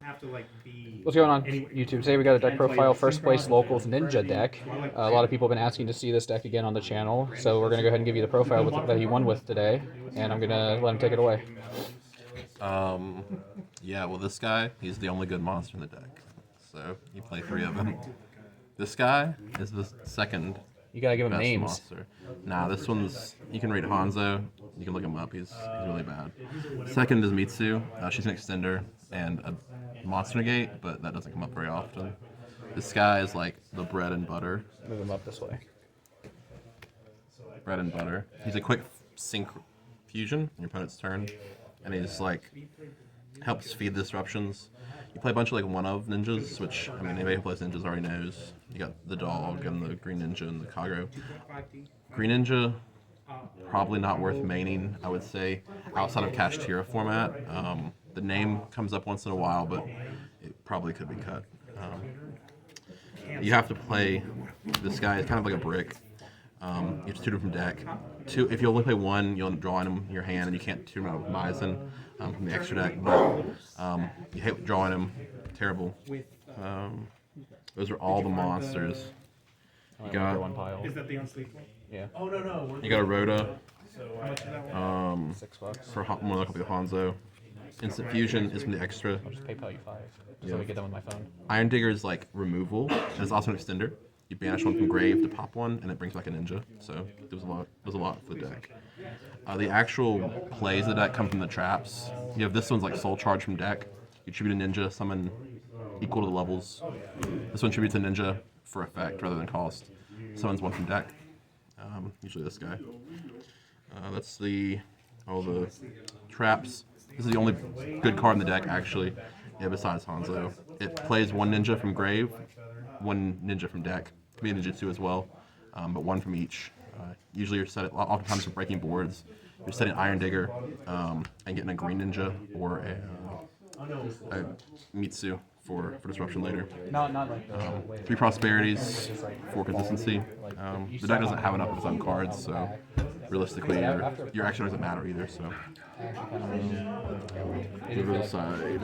What's going on, YouTube? Today we got a deck profile, first place locals ninja deck. A lot of people have been asking to see this deck again on the channel, so we're gonna go ahead and give you the profile that he won with today, and I'm gonna let him take it away. Yeah, well, this guy, he's the only good monster in the deck. So you play 3 of them. This guy is the second You gotta give him best names. monster. Nah, this one's, you can read Hanzo. You can look him up. He's really bad. Second is Mitsu. She's an extender and a monster negate, but that doesn't come up very often. This guy is like the bread and butter. Move him up this way. Bread and butter. He's a quick sync fusion on your opponent's turn, and he's like helps feed disruptions. You play a bunch of like one-of ninjas, which I mean anybody who plays ninjas already knows. You got the dog and the green ninja and the Kagero. Green ninja probably not worth maining, I would say, outside of Kashtira format. The name comes up once in a while, but it probably could be cut. You have to play this guy. It's kind of like a brick. You have to tutor from deck. If you only play one, you'll end up drawing him in your hand, and you can't tutor him out with Bison from the extra deck. But you hate drawing him. Terrible. Those are all the monsters. You got one pile. Is that the unsleepable? Yeah. Oh no. you got a Rhoda How much is that one? $6. for more like a Hanzo. Instant fusion is from the extra. I'll just PayPal you 5. Just let me get done with my phone. Iron Digger is like removal, and it's also an extender. You banish one from grave to pop one, and it brings back a ninja. So there's a lot for the deck. The actual plays of the deck come from the traps. You have this one's like soul charge from deck. You tribute a ninja, summon equal to the levels. This one tributes a ninja for effect rather than cost. Summons one from deck. Usually this guy. That's the traps. This is the only good card in the deck actually. Yeah, besides Hanzo. It plays one ninja from grave, one ninja from deck. Could be a ninjutsu as well, but one from each. Usually you're set. Oftentimes for breaking boards, you're setting Iron Digger and getting a green ninja or a Mitsu for disruption later. Not like the 3 prosperities for consistency. The deck doesn't have enough of its own cards, so realistically your action doesn't matter either. So over the side,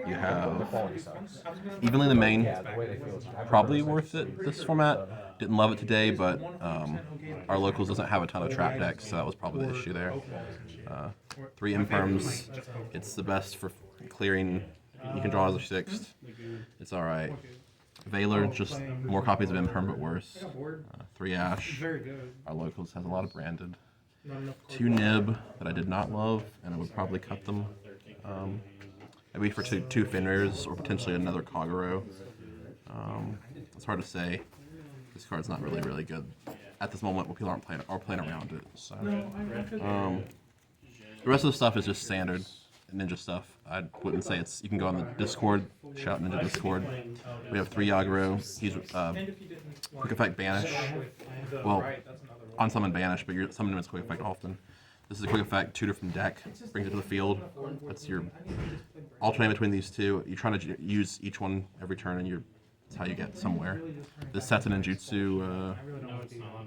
you have Evenly the main. Probably worth it this format. Didn't love it today, but our locals doesn't have a ton of trap decks, so that was probably the issue there. 3 imperms. It's the best for clearing. You can draw as a 6th. It's all right. Valor, just more copies of imperm, but worse. 3 ash. Our locals has a lot of branded. 2 nib that I did not love, and I would probably cut them. Maybe for two Fenrirs or potentially another Kagero. It's hard to say. This card's not really good at this moment. When people aren't playing around it. So, the rest of the stuff is just standard ninja stuff. I wouldn't say it's. You can go on the Discord, shout Ninja Discord. We have 3 Yagero. He's quick effect banish. Well, on summon banish, but you're summoning him as quick effect often. This is a quick effect, tutor from deck, brings it to the field. That's your alternate between these two. You're trying to use each one every turn, and that's how you get somewhere. This sets an ninjutsu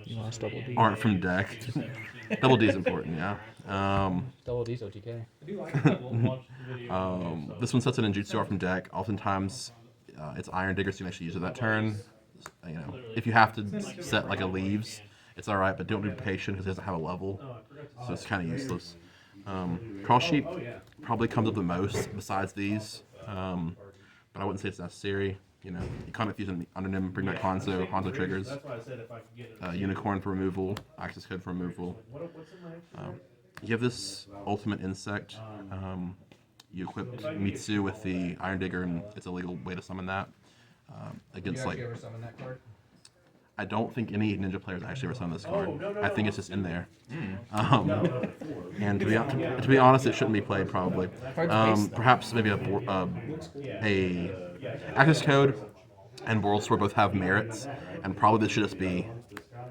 You lost double D. aren't from deck. Double D is important, yeah. Double D's OTK. This one sets an ninjutsu art from deck. Oftentimes, it's Iron Digger, so you can actually use it that turn. You know, if you have to set like a leaves, it's all right, but don't be patient because it doesn't have a level, so it's kind of useless. Cross Sheep probably comes up the most besides these, but I wouldn't say it's necessary. You know, you kind of use an undernim, bring back Hanzo triggers, Unicorn for removal, Access Code for removal. You have this Ultimate Insect. You equip Mitsu with the Iron Digger, and it's a legal way to summon that against like. ever summon that card? I don't think any ninja players actually ever summoned this card. I think it's just in there. And to be honest, it shouldn't be played probably. Perhaps maybe a Access Code and Boral Sword both have merits, and probably this should just be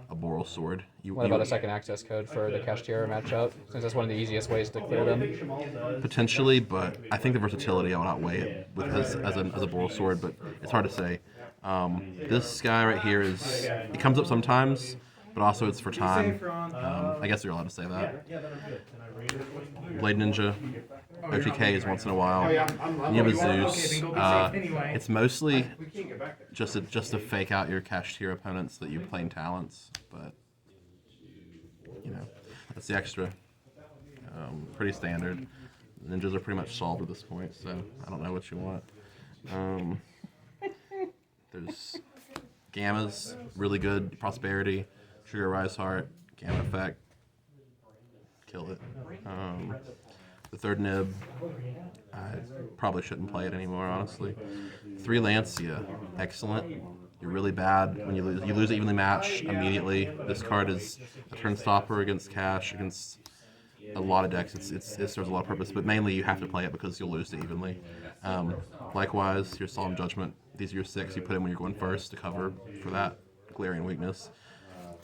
a Boral Sword. What about a second access code for the Kashtira matchup? Since that's one of the easiest ways to clear them. Potentially, but I think the versatility I would outweigh it with as a Boral Sword, but it's hard to say. This guy right here it comes up sometimes, but also it's for time. I guess you're allowed to say that. Blade Ninja, OTKs once in a while. And you have a Zeus. It's mostly just to fake out your cashed tier opponents that you play in talents, but you know that's the extra. Pretty standard. Ninjas are pretty much solved at this point, so I don't know what you want. There's Gammas, really good. Prosperity, Trigger Rise Heart, Gamma Effect, kill it. The third nib, I probably shouldn't play it anymore, honestly. 3 Lancia, excellent. You're really bad when you lose. You lose evenly match immediately. This card is a turn stopper against cash, against a lot of decks. It serves a lot of purpose, but mainly you have to play it because you'll lose it evenly. Likewise, your Solemn Judgment. These are your 6 you put in when you're going first to cover for that glaring weakness.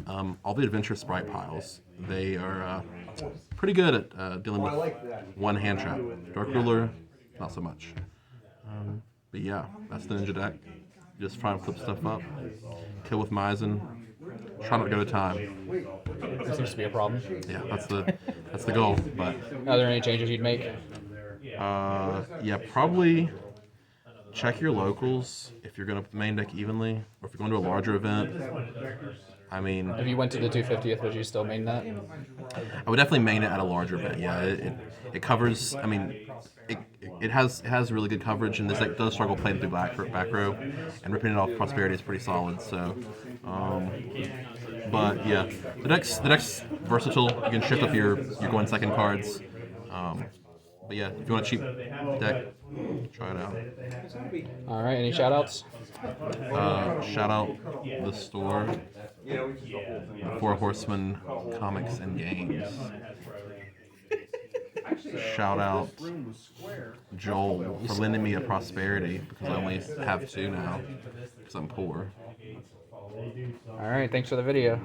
All the Adventure Sprite piles, they are pretty good at dealing with one hand trap. Dark Ruler, not so much. But yeah, that's the Ninja deck. Just try and flip stuff up. Kill with Maizen. Try not to go to time. That seems to be a problem. Yeah, that's the goal. But Are there any changes you'd make? yeah, probably check your locals if you're going to put the main deck evenly, or if you're going to a larger event. I mean, If you went to the 250th, would you still main that? I would definitely main it at a larger event. Yeah, it covers. I mean, it has really good coverage, and this deck does struggle playing through back row, and ripping it off Prosperity is pretty solid. So, but yeah, the deck's versatile. You can shift up your going second cards. But yeah, if you want a cheap deck, try it out. All right, any shout outs? Shout out the store, Four Horsemen Comics and Games. Shout out Joel for lending me a Prosperity because I only have 2 now because I'm poor. All right, thanks for the video.